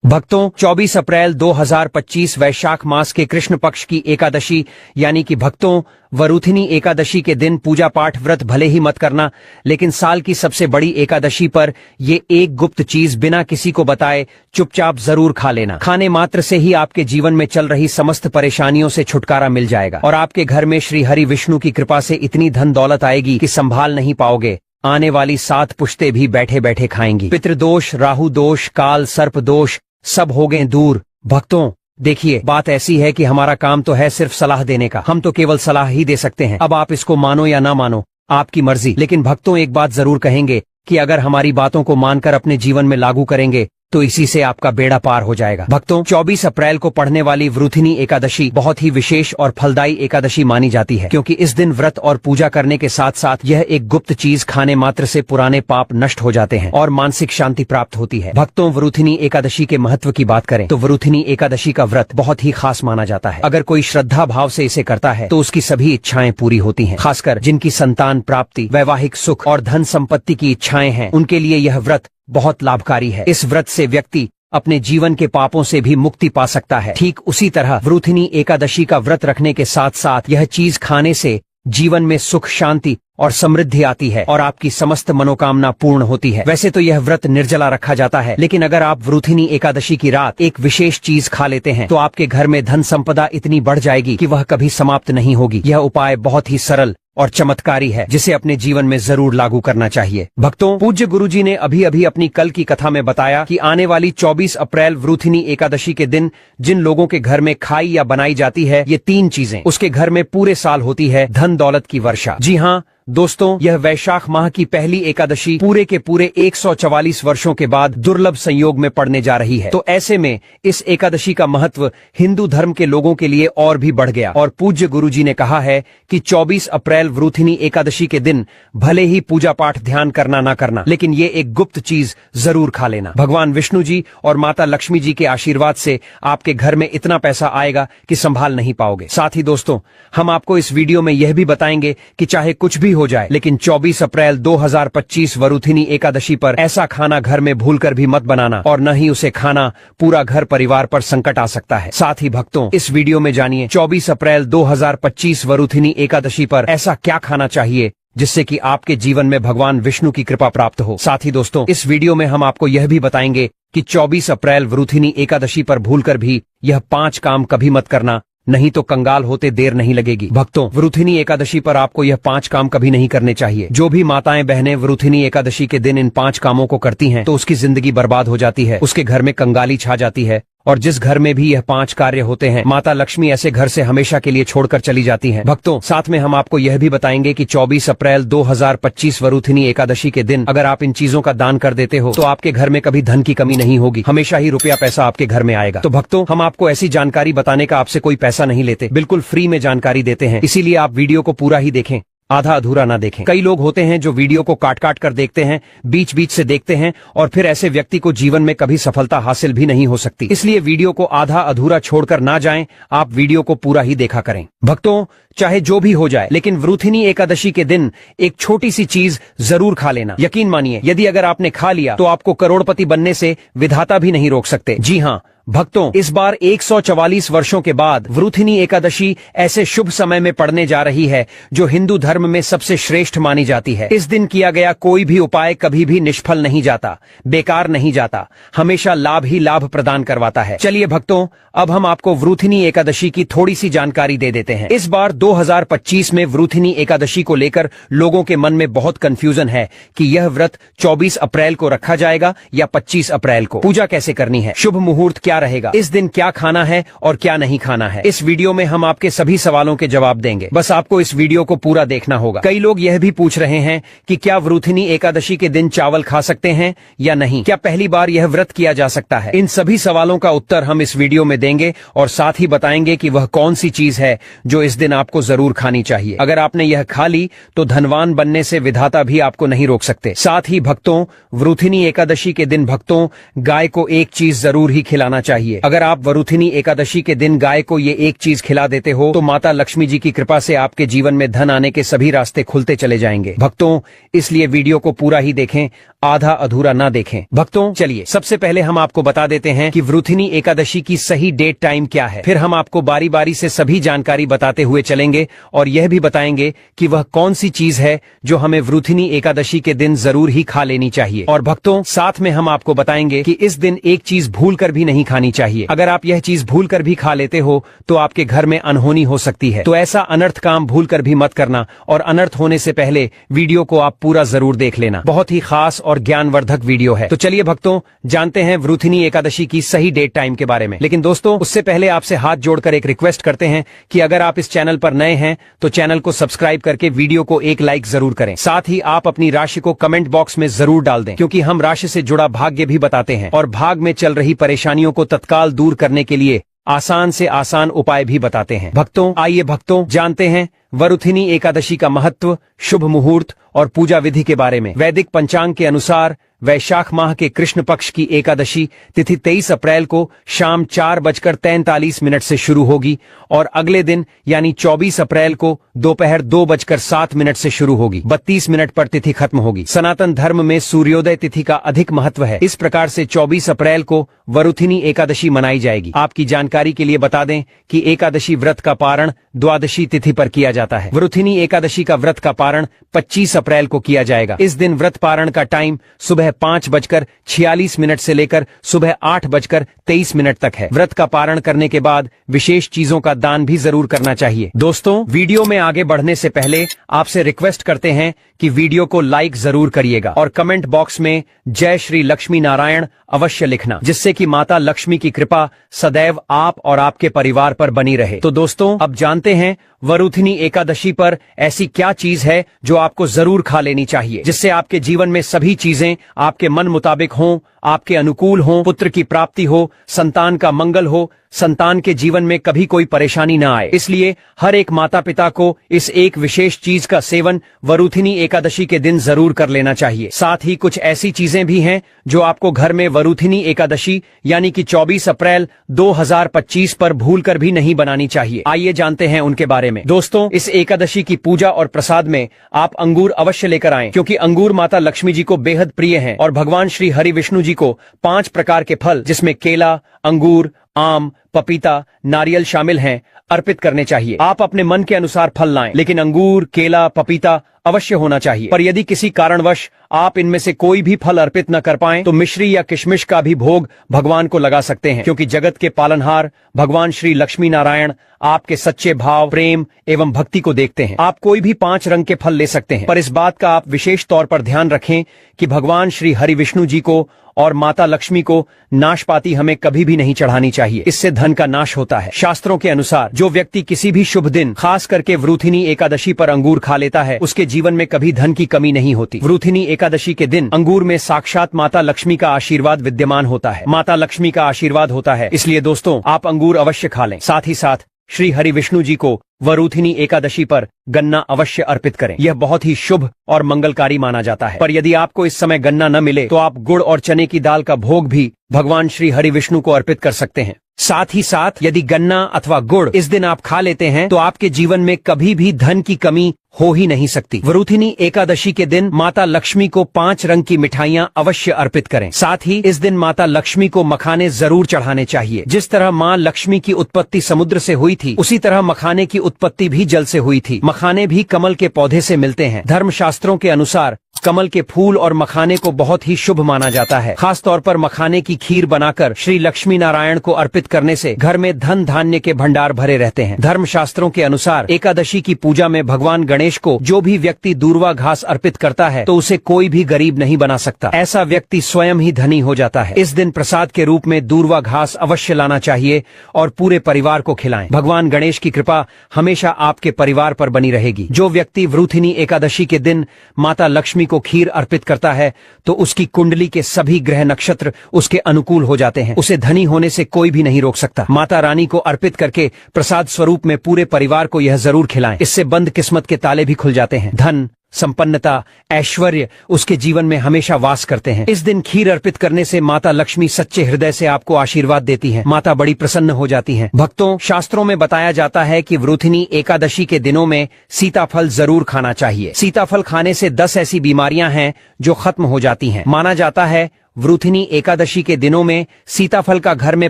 भक्तों 24 अप्रैल 2025 वैशाख मास के कृष्ण पक्ष की एकादशी यानी कि भक्तों वरुथिनी एकादशी के दिन पूजा पाठ व्रत भले ही मत करना, लेकिन साल की सबसे बड़ी एकादशी पर ये एक गुप्त चीज बिना किसी को बताए चुपचाप जरूर खा लेना। खाने मात्र से ही आपके जीवन में चल रही समस्त परेशानियों से छुटकारा मिल जाएगा और आपके घर में श्री हरि विष्णु की कृपा से इतनी धन दौलत आएगी कि संभाल नहीं पाओगे। आने वाली 7 पुश्ते भी बैठे बैठे खाएंगी। पितृदोष, राहु दोष, काल सर्प दोष सब हो गए दूर। भक्तों देखिए, बात ऐसी है कि हमारा काम तो है सिर्फ सलाह देने का, हम तो केवल सलाह ही दे सकते हैं। अब आप इसको मानो या ना मानो आपकी मर्जी, लेकिन भक्तों एक बात जरूर कहेंगे कि अगर हमारी बातों को मानकर अपने जीवन में लागू करेंगे तो इसी से आपका बेड़ा पार हो जाएगा। भक्तों 24 अप्रैल को पढ़ने वाली वरुथिनी एकादशी बहुत ही विशेष और फलदायी एकादशी मानी जाती है, क्योंकि इस दिन व्रत और पूजा करने के साथ साथ यह एक गुप्त चीज खाने मात्र से पुराने पाप नष्ट हो जाते हैं और मानसिक शांति प्राप्त होती है। भक्तों वरुथिनी एकादशी के महत्व की बात करें तो वरुथिनी एकादशी का व्रत बहुत ही खास माना जाता है। अगर कोई श्रद्धा भाव से इसे करता है तो उसकी सभी इच्छाएं पूरी होती हैं। खासकर जिनकी संतान प्राप्ति, वैवाहिक सुख और धन संपत्ति की इच्छाएं हैं, उनके लिए यह व्रत बहुत लाभकारी है। इस व्रत से व्यक्ति अपने जीवन के पापों से भी मुक्ति पा सकता है। ठीक उसी तरह वरुथिनी एकादशी का व्रत रखने के साथ साथ यह चीज खाने से जीवन में सुख, शांति और समृद्धि आती है और आपकी समस्त मनोकामना पूर्ण होती है। वैसे तो यह व्रत निर्जला रखा जाता है, लेकिन अगर आप वरुथिनी एकादशी की रात एक विशेष चीज खा लेते हैं तो आपके घर में धन संपदा इतनी बढ़ जाएगी कि वह कभी समाप्त नहीं होगी। यह उपाय बहुत ही सरल और चमत्कारी है, जिसे अपने जीवन में जरूर लागू करना चाहिए। भक्तों पूज्य गुरुजी ने अभी अभी अपनी कल की कथा में बताया कि आने वाली 24 अप्रैल वरुथिनी एकादशी के दिन जिन लोगों के घर में खाई या बनाई जाती है ये 3 चीजें, उसके घर में पूरे साल होती है धन दौलत की वर्षा। जी हाँ दोस्तों, यह वैशाख माह की पहली एकादशी पूरे के पूरे 144 वर्षों के बाद दुर्लभ संयोग में पड़ने जा रही है। तो ऐसे में इस एकादशी का महत्व हिंदू धर्म के लोगों के लिए और भी बढ़ गया और पूज्य गुरुजी ने कहा है कि 24 अप्रैल वरुथिनी एकादशी के दिन भले ही पूजा पाठ ध्यान करना ना करना, लेकिन ये एक गुप्त चीज जरूर खा लेना। भगवान विष्णु जी और माता लक्ष्मी जी के आशीर्वाद से आपके घर में इतना पैसा आएगा कि संभाल नहीं पाओगे। साथ ही दोस्तों हम आपको इस वीडियो में यह भी बताएंगे कि चाहे कुछ भी हो जाए, लेकिन 24 अप्रैल 2025 वरुथिनी एकादशी पर ऐसा खाना घर में भूलकर भी मत बनाना और न ही उसे खाना पूरा घर परिवार पर संकट आ सकता है। साथ ही भक्तों इस वीडियो में जानिए 24 अप्रैल 2025 वरुथिनी एकादशी पर ऐसा क्या खाना चाहिए जिससे कि आपके जीवन में भगवान विष्णु की कृपा प्राप्त हो। साथ ही दोस्तों इस वीडियो में हम आपको यह भी बताएंगे कि 24 अप्रैल वरुथिनी एकादशी पर भूलकर भी यह 5 काम कभी मत करना, नहीं तो कंगाल होते देर नहीं लगेगी। भक्तों वरुथिनी एकादशी पर आपको यह 5 काम कभी नहीं करने चाहिए। जो भी माताएं बहनें वरुथिनी एकादशी के दिन इन 5 कामों को करती हैं तो उसकी जिंदगी बर्बाद हो जाती है, उसके घर में कंगाली छा जाती है और जिस घर में भी यह 5 कार्य होते हैं माता लक्ष्मी ऐसे घर से हमेशा के लिए छोड़कर चली जाती हैं। भक्तों साथ में हम आपको यह भी बताएंगे कि 24 अप्रैल 2025 वरुथिनी एकादशी के दिन अगर आप इन चीजों का दान कर देते हो तो आपके घर में कभी धन की कमी नहीं होगी, हमेशा ही रुपया पैसा आपके घर में आएगा। तो भक्तों हम आपको ऐसी जानकारी बताने का आपसे कोई पैसा नहीं लेते, बिल्कुल फ्री में जानकारी देते हैं, इसीलिए आप वीडियो को पूरा ही देखें, आधा अधूरा ना देखें। कई लोग होते हैं जो वीडियो को काट काट कर देखते हैं, बीच बीच से देखते हैं और फिर ऐसे व्यक्ति को जीवन में कभी सफलता हासिल भी नहीं हो सकती। इसलिए वीडियो को आधा अधूरा छोड़कर ना जाएं, आप वीडियो को पूरा ही देखा करें। भक्तों चाहे जो भी हो जाए, लेकिन वरुथिनी एकादशी के दिन एक छोटी सी चीज जरूर खा लेना। यकीन मानिए यदि अगर आपने खा लिया तो आपको करोड़पति बनने से विधाता भी नहीं रोक सकते। जी हाँ भक्तों इस बार 144 वर्षों के बाद वरुथिनी एकादशी ऐसे शुभ समय में पड़ने जा रही है जो हिंदू धर्म में सबसे श्रेष्ठ मानी जाती है। इस दिन किया गया कोई भी उपाय कभी भी निष्फल नहीं जाता, बेकार नहीं जाता, हमेशा लाभ ही लाभ प्रदान करवाता है। चलिए भक्तों अब हम आपको वरुथिनी एकादशी की थोड़ी सी जानकारी दे देते हैं। इस बार 2025 में वरुथिनी एकादशी को लेकर लोगों के मन में बहुत कंफ्यूजन है कि यह व्रत 24 अप्रैल को रखा जाएगा या 25 अप्रैल को। पूजा कैसे करनी है, शुभ मुहूर्त क्या रहेगा, इस दिन क्या खाना है और क्या नहीं खाना है, इस वीडियो में हम आपके सभी सवालों के जवाब देंगे। बस आपको इस वीडियो को पूरा देखना होगा। कई लोग यह भी पूछ रहे हैं कि क्या वरुथिनी एकादशी के दिन चावल खा सकते हैं या नहीं, क्या पहली बार यह व्रत किया जा सकता है। इन सभी सवालों का उत्तर हम इस वीडियो में देंगे और साथ ही बताएंगे कि वह कौन सी चीज है जो इस दिन आपको जरूर खानी चाहिए। अगर आपने यह खा ली तो धनवान बनने से विधाता भी आपको नहीं रोक सकते। साथ ही भक्तों वरुथिनी एकादशी के दिन भक्तों गाय को एक चीज जरूर ही खिलाना चाहिए। अगर आप वरुथिनी एकादशी के दिन गाय को ये एक चीज खिला देते हो तो माता लक्ष्मी जी की कृपा से आपके जीवन में धन आने के सभी रास्ते खुलते चले जाएंगे। भक्तों इसलिए वीडियो को पूरा ही देखें, आधा अधूरा ना देखें। भक्तों, चलिए सबसे पहले हम आपको बता देते हैं कि वृथिनी एकादशी की सही डेट टाइम क्या है। फिर हम आपको बारी बारी से सभी जानकारी बताते हुए चलेंगे और यह भी बताएंगे कि वह कौन सी चीज है जो हमें वृथिनी एकादशी के दिन जरूर ही खा लेनी चाहिए। और भक्तों, साथ में हम आपको बताएंगे कि इस दिन एक चीज भूल कर भी नहीं खानी चाहिए। अगर आप यह चीज भूल कर भी खा लेते हो तो आपके घर में अनहोनी हो सकती है। तो ऐसा अनर्थ काम भूल कर भी मत करना और अनर्थ होने से पहले वीडियो को आप पूरा जरूर देख लेना। बहुत ही खास और ज्ञानवर्धक वीडियो है। तो चलिए भक्तों, जानते हैं वृथिनी एकादशी की सही डेट टाइम के बारे में। लेकिन दोस्तों, उससे पहले आपसे हाथ जोड़कर एक रिक्वेस्ट करते हैं कि अगर आप इस चैनल पर नए हैं तो चैनल को सब्सक्राइब करके वीडियो को एक लाइक जरूर करें। साथ ही आप अपनी राशि को कमेंट बॉक्स में जरूर डाल दें, क्योंकि हम राशि से जुड़ा भाग्य भी बताते हैं और भाग में चल रही परेशानियों को तत्काल दूर करने के लिए आसान से आसान उपाय भी बताते हैं। भक्तों, आइए भक्तों, जानते हैं वरुथिनी एकादशी का महत्व, शुभ मुहूर्त और पूजा विधि के बारे में। वैदिक पंचांग के अनुसार वैशाख माह के कृष्ण पक्ष की एकादशी तिथि 23 अप्रैल को शाम 4:43 से शुरू होगी और अगले दिन यानी 24 अप्रैल को दोपहर 2:07 से शुरू होगी। 32 मिनट पर तिथि खत्म होगी। सनातन धर्म में सूर्योदय तिथि का अधिक महत्व है। इस प्रकार से 24 अप्रैल को वरुथिनी एकादशी मनाई जाएगी। आपकी जानकारी के लिए बता दें कि एकादशी व्रत का पारण द्वादशी तिथि पर किया जाता है। वरुथिनी एकादशी का व्रत का पारण 25 अप्रैल को किया जाएगा। इस दिन व्रत पारण का टाइम सुबह 5:46 से लेकर सुबह 8:23 तक है। व्रत का पारण करने के बाद विशेष चीजों का दान भी जरूर करना चाहिए। दोस्तों, वीडियो में आगे बढ़ने से पहले आपसे रिक्वेस्ट करते हैं कि वीडियो को लाइक जरूर करिएगा और कमेंट बॉक्स में जय श्री लक्ष्मी नारायण अवश्य लिखना, जिससे कि माता लक्ष्मी की कृपा सदैव आप और आपके परिवार पर बनी रहे। तो दोस्तों, अब जानते हैं वरुथिनी एकादशी पर ऐसी क्या चीज है जो आपको जरूर खा लेनी चाहिए, जिससे आपके जीवन में सभी चीजें आपके मन मुताबिक हों, आपके अनुकूल हों, पुत्र की प्राप्ति हो, संतान का मंगल हो, संतान के जीवन में कभी कोई परेशानी न आए। इसलिए हर एक माता पिता को इस एक विशेष चीज का सेवन वरुथिनी एकादशी के दिन जरूर कर लेना चाहिए। साथ ही कुछ ऐसी चीजें भी हैं जो आपको घर में वरुथिनी एकादशी यानी कि 24 अप्रैल 2025 पर भूलकर भी नहीं बनानी चाहिए। आइए जानते हैं उनके बारे में। दोस्तों, इस एकादशी की पूजा और प्रसाद में आप अंगूर अवश्य लेकर आएं, क्योंकि अंगूर माता लक्ष्मी जी को बेहद प्रिय हैं और भगवान श्री हरि विष्णु जी को 5 प्रकार के फल, जिसमें केला, अंगूर, आम, पपीता, नारियल शामिल हैं, अर्पित करने चाहिए। आप अपने मन के अनुसार फल लाएं, लेकिन अंगूर, केला, पपीता अवश्य होना चाहिए। पर यदि किसी कारणवश आप इनमें से कोई भी फल अर्पित न कर पाएं तो मिश्री या किशमिश का भी भोग भगवान को लगा सकते हैं, क्योंकि जगत के पालनहार भगवान श्री लक्ष्मी नारायण आपके सच्चे भाव, प्रेम एवं भक्ति को देखते हैं। आप कोई भी 5 रंग के फल ले सकते हैं, पर इस बात का आप विशेष तौर पर ध्यान रखें कि भगवान श्री हरि विष्णु जी को और माता लक्ष्मी को नाशपाती हमें कभी भी नहीं चढ़ानी चाहिए। इससे धन का नाश होता है। शास्त्रों के अनुसार जो व्यक्ति किसी भी शुभ दिन, खास करके वृथिनी एकादशी पर अंगूर खा लेता है, उसके जीवन में कभी धन की कमी नहीं होती। वृथिनी एकादशी के दिन अंगूर में साक्षात माता लक्ष्मी का आशीर्वाद विद्यमान होता है। माता लक्ष्मी का आशीर्वाद होता है। इसलिए दोस्तों, आप अंगूर अवश्य खा लें। साथ ही साथ श्री हरि विष्णु जी को वरुथिनी एकादशी पर गन्ना अवश्य अर्पित करें। यह बहुत ही शुभ और मंगलकारी माना जाता है। पर यदि आपको इस समय गन्ना न मिले तो आप गुड़ और चने की दाल का भोग भी भगवान श्री हरि विष्णु को अर्पित कर सकते हैं। साथ ही साथ यदि गन्ना अथवा गुड़ इस दिन आप खा लेते हैं तो आपके जीवन में कभी भी धन की कमी हो ही नहीं सकती। वरुथिनी एकादशी के दिन माता लक्ष्मी को 5 रंग की मिठाइयाँ अवश्य अर्पित करें। साथ ही इस दिन माता लक्ष्मी को मखाने जरूर चढ़ाने चाहिए। जिस तरह माँ लक्ष्मी की उत्पत्ति समुद्र से हुई थी, उसी तरह मखाने की उत्पत्ति भी जल से हुई थी। मखाने भी कमल के पौधे से मिलते हैं। धर्मशास्त्रों के अनुसार कमल के फूल और मखाने को बहुत ही शुभ माना जाता है। खास तौर पर मखाने की खीर बनाकर श्री लक्ष्मी नारायण को अर्पित करने से घर में धन धान्य के भंडार भरे रहते हैं। धर्मशास्त्रों के अनुसार एकादशी की पूजा में भगवान गणेश को जो भी व्यक्ति दूर्वा घास अर्पित करता है तो उसे कोई भी गरीब नहीं बना सकता। ऐसा व्यक्ति स्वयं ही धनी हो जाता है। इस दिन प्रसाद के रूप में दूर्वा घास अवश्य लाना चाहिए और पूरे परिवार को खिलाएं। भगवान गणेश की कृपा हमेशा आपके परिवार पर बनी रहेगी। जो व्यक्ति वृथिनी एकादशी के दिन माता लक्ष्मी को खीर अर्पित करता है तो उसकी कुंडली के सभी ग्रह नक्षत्र उसके अनुकूल हो जाते हैं। उसे धनी होने से कोई भी नहीं रोक सकता। माता रानी को अर्पित करके प्रसाद स्वरूप में पूरे परिवार को यह जरूर खिलाएं। इससे बंद किस्मत के ताले भी खुल जाते हैं। धन, संपन्नता, ऐश्वर्य उसके जीवन में हमेशा वास करते हैं। इस दिन खीर अर्पित करने से माता लक्ष्मी सच्चे हृदय से आपको आशीर्वाद देती हैं। माता बड़ी प्रसन्न हो जाती हैं। भक्तों, शास्त्रों में बताया जाता है कि वरुथिनी एकादशी के दिनों में सीताफल जरूर खाना चाहिए। सीताफल खाने से 10 ऐसी बीमारियां हैं जो खत्म हो जाती हैं। माना जाता है वरुथिनी एकादशी के दिनों में सीताफल का घर में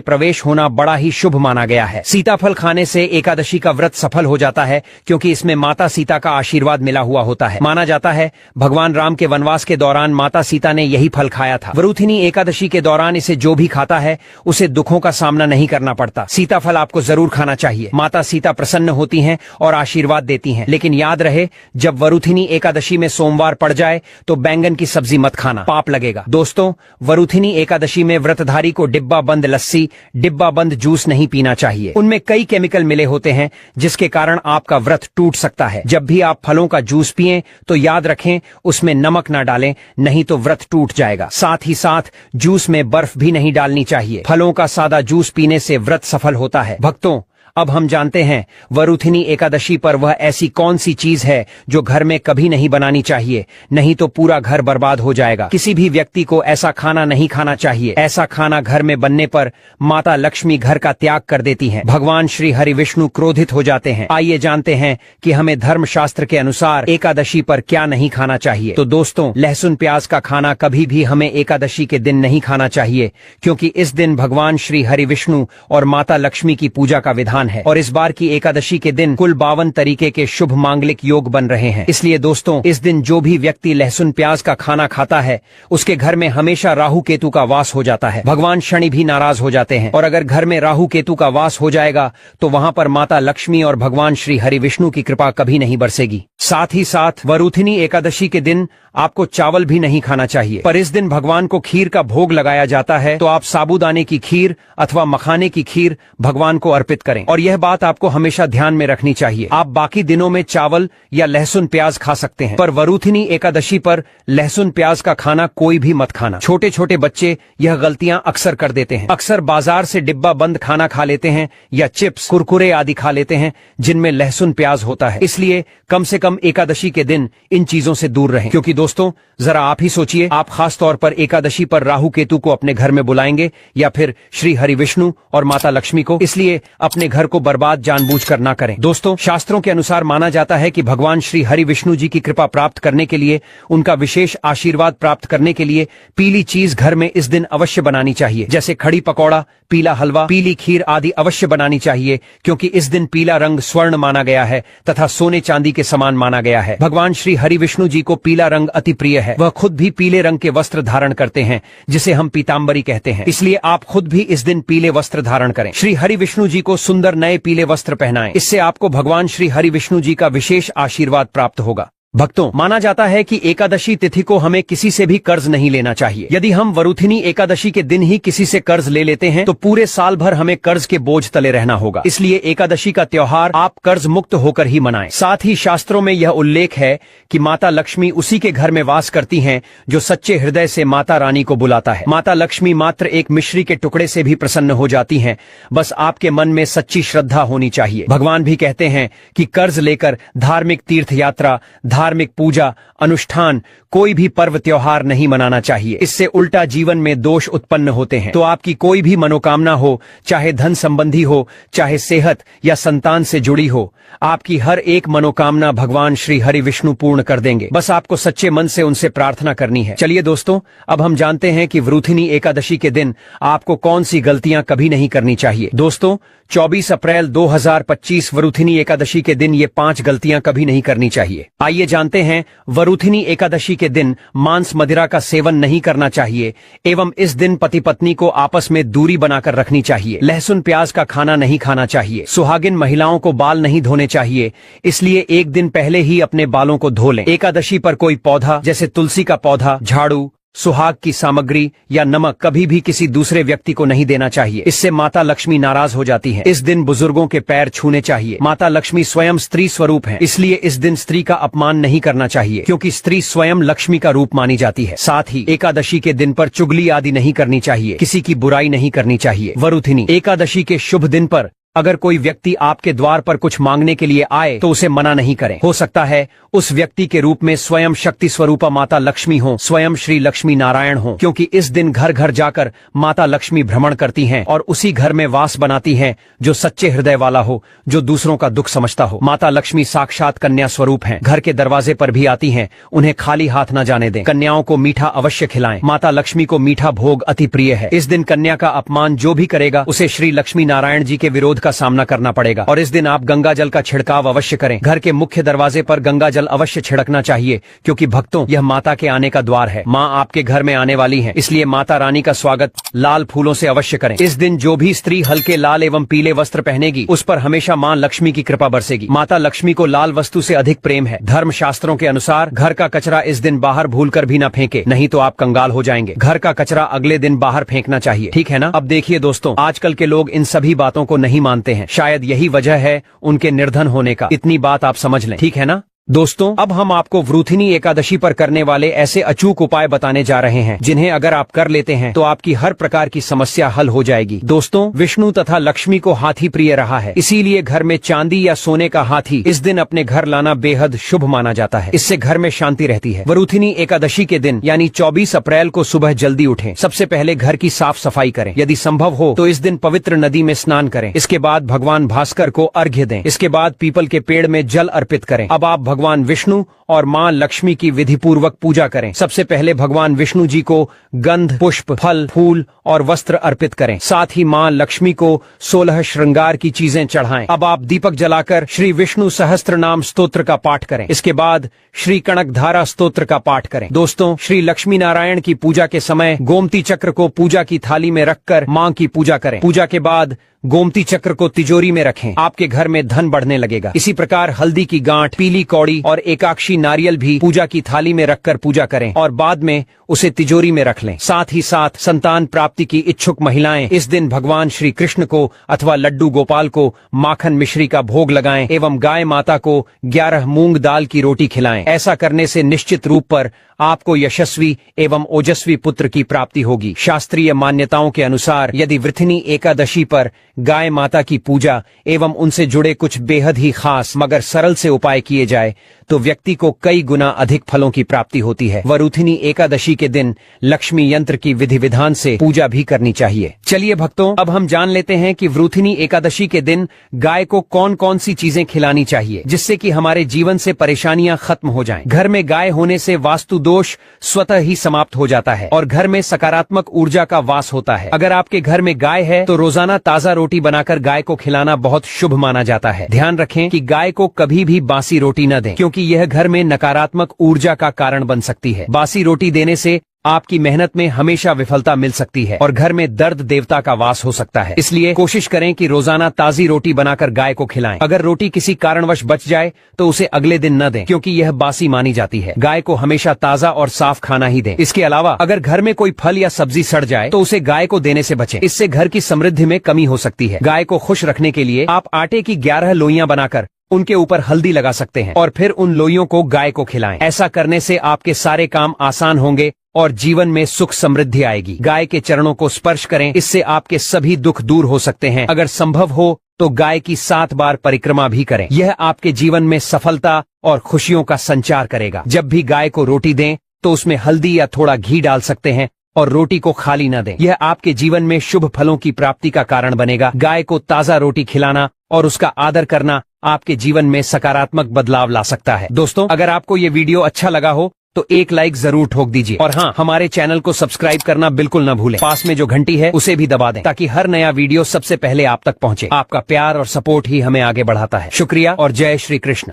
प्रवेश होना बड़ा ही शुभ माना गया है। सीताफल खाने से एकादशी का व्रत सफल हो जाता है, क्योंकि इसमें माता सीता का आशीर्वाद मिला हुआ होता है। माना जाता है भगवान राम के वनवास के दौरान माता सीता ने यही फल खाया था। वरुथिनी एकादशी के दौरान इसे जो भी खाता है उसे दुखों का सामना नहीं करना पड़ता। सीताफल आपको जरूर खाना चाहिए। माता सीता प्रसन्न होती हैं और आशीर्वाद देती हैं। लेकिन याद रहे, जब वरुथिनी एकादशी में सोमवार पड़ जाए तो बैंगन की सब्जी मत खाना, पाप लगेगा। दोस्तों, वरुथिनी एकादशी में व्रतधारी को डिब्बा बंद लस्सी, डिब्बा बंद जूस नहीं पीना चाहिए। उनमें कई केमिकल मिले होते हैं जिसके कारण आपका व्रत टूट सकता है। जब भी आप फलों का जूस पिएं तो याद रखें उसमें नमक ना डालें, नहीं तो व्रत टूट जाएगा। साथ ही साथ जूस में बर्फ भी नहीं डालनी चाहिए। फलों का सादा जूस पीने से व्रत सफल होता है। भक्तों, अब हम जानते हैं वरुथिनी एकादशी पर वह ऐसी कौन सी चीज है जो घर में कभी नहीं बनानी चाहिए, नहीं तो पूरा घर बर्बाद हो जाएगा। किसी भी व्यक्ति को ऐसा खाना नहीं खाना चाहिए। ऐसा खाना घर में बनने पर माता लक्ष्मी घर का त्याग कर देती हैं। भगवान श्री हरि विष्णु क्रोधित हो जाते हैं। आइए जानते हैं कि हमें धर्मशास्त्र के अनुसार एकादशी पर क्या नहीं खाना चाहिए। तो दोस्तों, लहसुन प्याज का खाना कभी भी हमें एकादशी के दिन नहीं खाना चाहिए, क्योंकि इस दिन भगवान श्री हरि विष्णु और माता लक्ष्मी की पूजा का विधान है। और इस बार की एकादशी के दिन कुल 52 तरीके के शुभ मांगलिक योग बन रहे हैं। इसलिए दोस्तों, इस दिन जो भी व्यक्ति लहसुन प्याज का खाना खाता है उसके घर में हमेशा राहु केतु का वास हो जाता है। भगवान शनि भी नाराज हो जाते हैं। और अगर घर में राहु केतु का वास हो जाएगा तो वहां पर माता लक्ष्मी और भगवान श्री हरि विष्णु की कृपा कभी नहीं बरसेगी। साथ ही साथ वरुथिनी एकादशी के दिन आपको चावल भी नहीं खाना चाहिए। पर इस दिन भगवान को खीर का भोग लगाया जाता है, तो आप साबूदाने की खीर अथवा मखाने की खीर भगवान को अर्पित करें। और यह बात आपको हमेशा ध्यान में रखनी चाहिए। आप बाकी दिनों में चावल या लहसुन प्याज खा सकते हैं, पर वरुथिनी एकादशी पर लहसुन प्याज का खाना कोई भी मत खाना। छोटे छोटे बच्चे यह गलतियां अक्सर कर देते हैं। अक्सर बाजार से डिब्बा बंद खाना खा लेते हैं या चिप्स, कुरकुरे आदि खा लेते हैं जिनमें लहसुन प्याज होता है। इसलिए कम से कम एकादशी के दिन इन चीजों से दूर रहें। क्योंकि दोस्तों, जरा आप ही सोचिए, आप खास तौर पर एकादशी पर राहु केतु को अपने घर में बुलाएंगे या फिर श्री हरि विष्णु और माता लक्ष्मी को। इसलिए अपने घर को बर्बाद जानबूझकर ना करें। दोस्तों, शास्त्रों के अनुसार माना जाता है कि भगवान श्री हरि विष्णु जी की कृपा प्राप्त करने के लिए, उनका विशेष आशीर्वाद प्राप्त करने के लिए पीली चीज घर में इस दिन अवश्य बनानी चाहिए। जैसे खड़ी पकौड़ा, पीला हलवा, पीली खीर आदि अवश्य बनानी चाहिए, क्योंकि इस दिन पीला रंग स्वर्ण माना गया है तथा सोने चांदी के समान माना गया है। भगवान श्री हरि विष्णु जी को पीला रंग अति प्रिय है। वह खुद भी पीले रंग के वस्त्र धारण करते हैं, जिसे हम पीताम्बरी कहते हैं। इसलिए आप खुद भी इस दिन पीले वस्त्र धारण करें। श्री हरि विष्णु जी को सुंदर नए पीले वस्त्र पहनाएं। इससे आपको भगवान श्री हरि विष्णु जी का विशेष आशीर्वाद प्राप्त होगा। भक्तों, माना जाता है कि एकादशी तिथि को हमें किसी से भी कर्ज नहीं लेना चाहिए। यदि हम वरुथिनी एकादशी के दिन ही किसी से कर्ज ले लेते हैं तो पूरे साल भर हमें कर्ज के बोझ तले रहना होगा। इसलिए एकादशी का त्योहार आप कर्ज मुक्त होकर ही मनाएं। साथ ही शास्त्रों में यह उल्लेख है कि माता लक्ष्मी उसी के घर में वास करती हैं जो सच्चे हृदय से माता रानी को बुलाता है। माता लक्ष्मी मात्र एक मिश्री के टुकड़े से भी प्रसन्न हो जाती हैं। बस आपके मन में सच्ची श्रद्धा होनी चाहिए। भगवान भी कहते हैं कि कर्ज लेकर धार्मिक तीर्थ यात्रा, धार्मिक पूजा, अनुष्ठान, कोई भी पर्व त्योहार नहीं मनाना चाहिए। इससे उल्टा जीवन में दोष उत्पन्न होते हैं। तो आपकी कोई भी मनोकामना हो, चाहे धन संबंधी हो, चाहे सेहत या संतान से जुड़ी हो, आपकी हर एक मनोकामना भगवान श्री हरि विष्णु पूर्ण कर देंगे। बस आपको सच्चे मन से उनसे प्रार्थना करनी है। चलिए दोस्तों, अब हम जानते हैं कि वरुथिनी एकादशी के दिन आपको कौन सी गलतियां कभी नहीं करनी चाहिए। दोस्तों, 24 अप्रैल 2025 वरुथिनी एकादशी के दिन ये 5 गलतियां कभी नहीं करनी चाहिए। आइए जानते हैं। वरुथिनी एकादशी के दिन मांस मदिरा का सेवन नहीं करना चाहिए एवं इस दिन पति पत्नी को आपस में दूरी बनाकर रखनी चाहिए। लहसुन प्याज का खाना नहीं खाना चाहिए। सुहागिन महिलाओं को बाल नहीं धोने चाहिए, इसलिए एक दिन पहले ही अपने बालों को धो लें। एकादशी पर कोई पौधा जैसे तुलसी का पौधा, झाड़ू, सुहाग की सामग्री या नमक कभी भी किसी दूसरे व्यक्ति को नहीं देना चाहिए। इससे माता लक्ष्मी नाराज हो जाती हैं। इस दिन बुजुर्गों के पैर छूने चाहिए। माता लक्ष्मी स्वयं स्त्री स्वरूप हैं, इसलिए इस दिन स्त्री का अपमान नहीं करना चाहिए, क्योंकि स्त्री स्वयं लक्ष्मी का रूप मानी जाती है। साथ ही एकादशी के दिन पर चुगली आदि नहीं करनी चाहिए, किसी की बुराई नहीं करनी चाहिए। वरुथिनी एकादशी के शुभ दिन पर अगर कोई व्यक्ति आपके द्वार पर कुछ मांगने के लिए आए तो उसे मना नहीं करें। हो सकता है उस व्यक्ति के रूप में स्वयं शक्ति स्वरूपा माता लक्ष्मी हो, स्वयं श्री लक्ष्मी नारायण हो, क्योंकि इस दिन घर घर जाकर माता लक्ष्मी भ्रमण करती हैं और उसी घर में वास बनाती हैं जो सच्चे हृदय वाला हो, जो दूसरों का दुख समझता हो। माता लक्ष्मी साक्षात कन्या स्वरूप हैं, घर के दरवाजे पर भी आती हैं। उन्हें खाली हाथ न जाने दें। कन्याओं को मीठा अवश्य खिलाएं। माता लक्ष्मी को मीठा भोग अति प्रिय है। इस दिन कन्या का अपमान जो भी करेगा उसे श्री लक्ष्मी नारायण जी के विरोध का सामना करना पड़ेगा। और इस दिन आप गंगा जल का छिड़काव अवश्य करें। घर के मुख्य दरवाजे पर गंगा जल अवश्य छिड़कना चाहिए, क्योंकि भक्तों यह माता के आने का द्वार है। माँ आपके घर में आने वाली है, इसलिए माता रानी का स्वागत लाल फूलों से अवश्य करें। इस दिन जो भी स्त्री हल्के लाल एवं पीले वस्त्र पहनेगी उस पर हमेशा माँ लक्ष्मी की कृपा बरसेगी। माता लक्ष्मी को लाल वस्तु से अधिक प्रेम है। धर्म शास्त्रों के अनुसार घर का कचरा इस दिन बाहर भूलकर भी न फेंके, नहीं तो आप कंगाल हो जाएंगे। घर का कचरा अगले दिन बाहर फेंकना चाहिए, ठीक है ना। अब देखिए दोस्तों, आजकल के लोग इन सभी बातों को नहीं मानते हैं। शायद यही वजह है उनके निर्धन होने का। इतनी बात आप समझ लें, ठीक है ना। दोस्तों, अब हम आपको वृथिनी एकादशी पर करने वाले ऐसे अचूक उपाय बताने जा रहे हैं जिन्हें अगर आप कर लेते हैं तो आपकी हर प्रकार की समस्या हल हो जाएगी। दोस्तों, विष्णु तथा लक्ष्मी को हाथी प्रिय रहा है, इसीलिए घर में चांदी या सोने का हाथी इस दिन अपने घर लाना बेहद शुभ माना जाता है। इससे घर में शांति रहती है। वृथिनी एकादशी के दिन यानी 24 अप्रैल को सुबह जल्दी उठें। सबसे पहले घर की साफ सफाई करें। यदि संभव हो तो इस दिन पवित्र नदी में स्नान करें। इसके बाद भगवान भास्कर को अर्घ्य दें। इसके बाद पीपल के पेड़ में जल अर्पित करें। अब आप भगवान विष्णु और मां लक्ष्मी की विधि पूर्वक पूजा करें। सबसे पहले भगवान विष्णु जी को गंध, पुष्प, फल, फूल और वस्त्र अर्पित करें। साथ ही मां लक्ष्मी को 16 श्रृंगार की चीजें चढ़ाएं। अब आप दीपक जलाकर श्री विष्णु सहस्त्र नाम स्तोत्र का पाठ करें। इसके बाद श्री कनक धारा स्तोत्र का पाठ करें। दोस्तों, श्री लक्ष्मी नारायण की पूजा के समय गोमती चक्र को पूजा की थाली में रखकर मां की पूजा करें। पूजा के बाद गोमती चक्र को तिजोरी में रखें। आपके घर में धन बढ़ने लगेगा। इसी प्रकार हल्दी की गांठ, पीली कौड़ी और एकाक्षी नारियल भी पूजा की थाली में रखकर पूजा करें और बाद में उसे तिजोरी में रख लें। साथ ही साथ संतान प्राप्ति की इच्छुक महिलाएं इस दिन भगवान श्री कृष्ण को अथवा लड्डू गोपाल को माखन मिश्री का भोग लगाएं एवं गाय माता को 11 मूंग दाल की रोटी खिलाएं। ऐसा करने से निश्चित रूप पर आपको यशस्वी एवं ओजस्वी पुत्र की प्राप्ति होगी। शास्त्रीय मान्यताओं के अनुसार यदि वृथिनी एकादशी पर गाय माता की पूजा एवं उनसे जुड़े कुछ बेहद ही खास मगर सरल से उपाय किए जाए तो व्यक्ति को कई गुना अधिक फलों की प्राप्ति होती है। वरुथिनी एकादशी के दिन लक्ष्मी यंत्र की विधि विधान से पूजा भी करनी चाहिए। चलिए भक्तों, अब हम जान लेते हैं कि वरुथिनी एकादशी के दिन गाय को कौन कौन सी चीजें खिलानी चाहिए जिससे कि हमारे जीवन से परेशानियां खत्म हो जाएं। घर में गाय होने से वास्तु दोष स्वतः ही समाप्त हो जाता है और घर में सकारात्मक ऊर्जा का वास होता है। अगर आपके घर में गाय है तो रोजाना ताजा रोटी बनाकर गाय को खिलाना बहुत शुभ माना जाता है। ध्यान रखें कि गाय को कभी भी बासी रोटी न दें, क्योंकि यह घर में नकारात्मक ऊर्जा का कारण बन सकती है। बासी रोटी देने से आपकी मेहनत में हमेशा विफलता मिल सकती है और घर में दर्द देवता का वास हो सकता है। इसलिए कोशिश करें कि रोजाना ताजी रोटी बनाकर गाय को खिलाएं। अगर रोटी किसी कारणवश बच जाए तो उसे अगले दिन न दें, क्योंकि यह बासी मानी जाती है। गाय को हमेशा ताजा और साफ खाना ही दें। इसके अलावा अगर घर में कोई फल या सब्जी सड़ जाए तो उसे गाय को देने से बचें। इससे घर की समृद्धि में कमी हो सकती है। गाय को खुश रखने के लिए आप आटे की 11 लोइयां बनाकर उनके ऊपर हल्दी लगा सकते हैं और फिर उन लोइयों को गाय को खिलाएं। ऐसा करने से आपके सारे काम आसान होंगे और जीवन में सुख समृद्धि आएगी। गाय के चरणों को स्पर्श करें, इससे आपके सभी दुख दूर हो सकते हैं। अगर संभव हो तो गाय की 7 बार परिक्रमा भी करें। यह आपके जीवन में सफलता और खुशियों का संचार करेगा। जब भी गाय को रोटी दें तो उसमें हल्दी या थोड़ा घी डाल सकते हैं और रोटी को खाली न दें। यह आपके जीवन में शुभ फलों की प्राप्ति का कारण बनेगा। गाय को ताजा रोटी खिलाना और उसका आदर करना आपके जीवन में सकारात्मक बदलाव ला सकता है। दोस्तों, अगर आपको ये वीडियो अच्छा लगा हो तो एक लाइक जरूर ठोक दीजिए और हाँ, हमारे चैनल को सब्सक्राइब करना बिल्कुल न भूलें। पास में जो घंटी है उसे भी दबा दें ताकि हर नया वीडियो सबसे पहले आप तक पहुंचे। आपका प्यार और सपोर्ट ही हमें आगे बढ़ाता है। शुक्रिया और जय श्री कृष्ण।